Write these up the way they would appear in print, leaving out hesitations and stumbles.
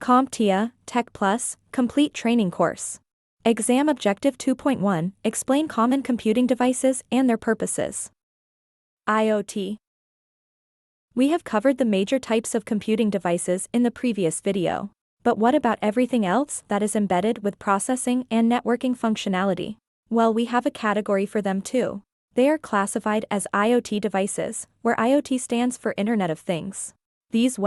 CompTIA Tech Plus Complete Training Course. Exam Objective 2.1 Explain common computing devices and their purposes. IoT. We have covered the major types of computing devices in the previous video. But what about everything else that is embedded with processing and networking functionality? Well, we have a category for them too. They are classified as IoT devices, where IoT stands for Internet of Things. These,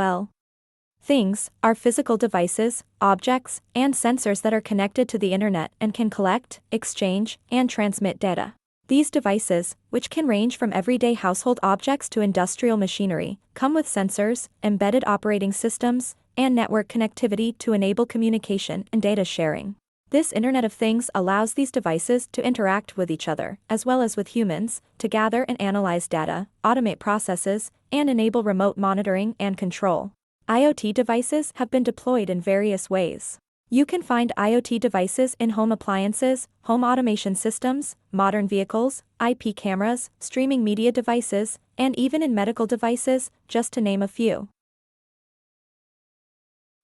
things are physical devices, objects, and sensors that are connected to the internet and can collect, exchange, and transmit data. These devices, which can range from everyday household objects to industrial machinery, come with sensors, embedded operating systems, and network connectivity to enable communication and data sharing. This Internet of Things allows these devices to interact with each other, as well as with humans, to gather and analyze data, automate processes, and enable remote monitoring and control. IoT devices have been deployed in various ways. You can find IoT devices in home appliances, home automation systems, modern vehicles, IP cameras, streaming media devices, and even in medical devices, just to name a few.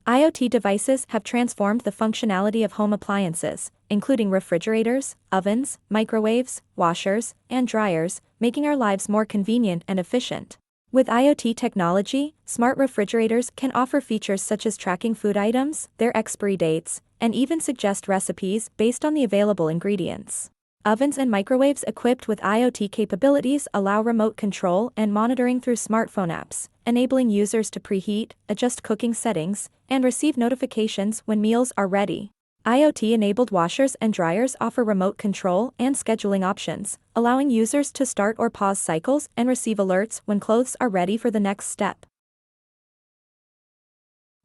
IoT devices have transformed the functionality of home appliances, including refrigerators, ovens, microwaves, washers, and dryers, making our lives more convenient and efficient. With IoT technology, smart refrigerators can offer features such as tracking food items, their expiry dates, and even suggest recipes based on the available ingredients. Ovens and microwaves equipped with IoT capabilities allow remote control and monitoring through smartphone apps, enabling users to preheat, adjust cooking settings, and receive notifications when meals are ready. IoT-enabled washers and dryers offer remote control and scheduling options, allowing users to start or pause cycles and receive alerts when clothes are ready for the next step.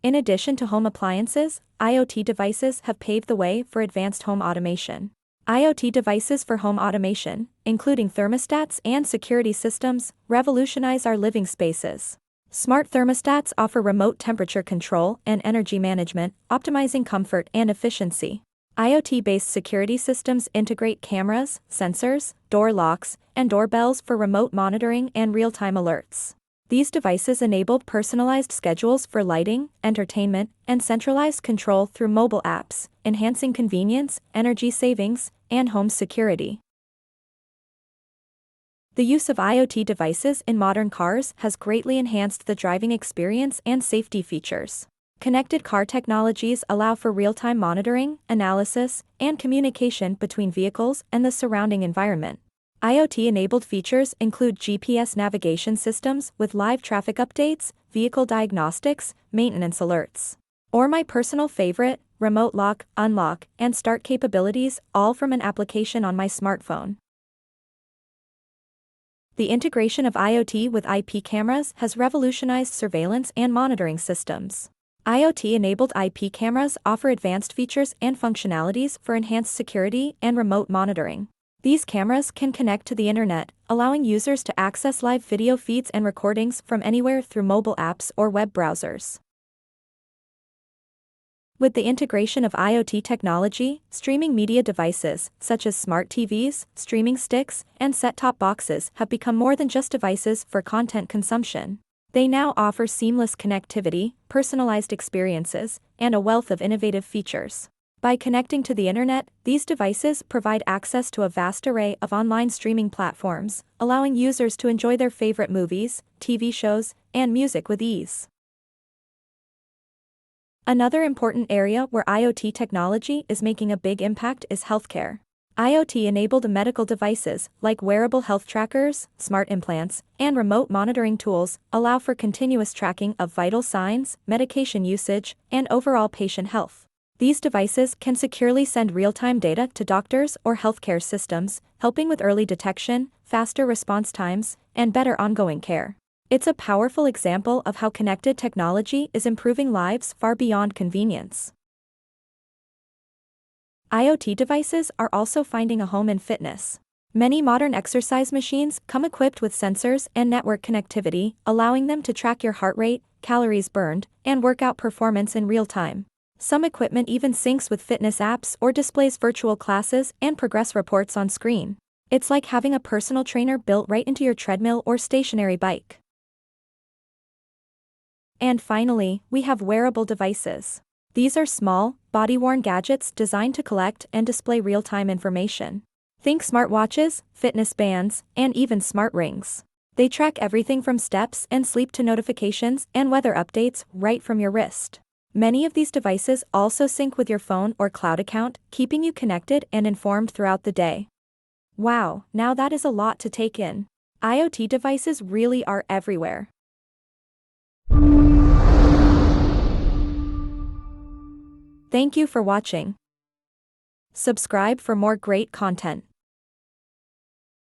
In addition to home appliances, IoT devices have paved the way for advanced home automation. IoT devices for home automation, including thermostats and security systems, revolutionize our living spaces. Smart thermostats offer remote temperature control and energy management, optimizing comfort and efficiency. IoT-based security systems integrate cameras, sensors, door locks, and doorbells for remote monitoring and real-time alerts. These devices enable personalized schedules for lighting, entertainment, and centralized control through mobile apps, enhancing convenience, energy savings, and home security. The use of IoT devices in modern cars has greatly enhanced the driving experience and safety features. Connected car technologies allow for real-time monitoring, analysis, and communication between vehicles and the surrounding environment. IoT-enabled features include GPS navigation systems with live traffic updates, vehicle diagnostics, maintenance alerts. Or my personal favorite, remote lock, unlock, and start capabilities, all from an application on my smartphone. The integration of IoT with IP cameras has revolutionized surveillance and monitoring systems. IoT-enabled IP cameras offer advanced features and functionalities for enhanced security and remote monitoring. These cameras can connect to the internet, allowing users to access live video feeds and recordings from anywhere through mobile apps or web browsers. With the integration of IoT technology, streaming media devices, such as smart TVs, streaming sticks, and set-top boxes have become more than just devices for content consumption. They now offer seamless connectivity, personalized experiences, and a wealth of innovative features. By connecting to the internet, these devices provide access to a vast array of online streaming platforms, allowing users to enjoy their favorite movies, TV shows, and music with ease. Another important area where IoT technology is making a big impact is healthcare. IoT-enabled medical devices, like wearable health trackers, smart implants, and remote monitoring tools, allow for continuous tracking of vital signs, medication usage, and overall patient health. These devices can securely send real-time data to doctors or healthcare systems, helping with early detection, faster response times, and better ongoing care. It's a powerful example of how connected technology is improving lives far beyond convenience. IoT devices are also finding a home in fitness. Many modern exercise machines come equipped with sensors and network connectivity, allowing them to track your heart rate, calories burned, and workout performance in real time. Some equipment even syncs with fitness apps or displays virtual classes and progress reports on screen. It's like having a personal trainer built right into your treadmill or stationary bike. And finally, we have wearable devices. These are small, body-worn gadgets designed to collect and display real-time information. Think smartwatches, fitness bands, and even smart rings. They track everything from steps and sleep to notifications and weather updates right from your wrist. Many of these devices also sync with your phone or cloud account, keeping you connected and informed throughout the day. Wow, now that is a lot to take in. IoT devices really are everywhere. Thank you for watching. Subscribe for more great content.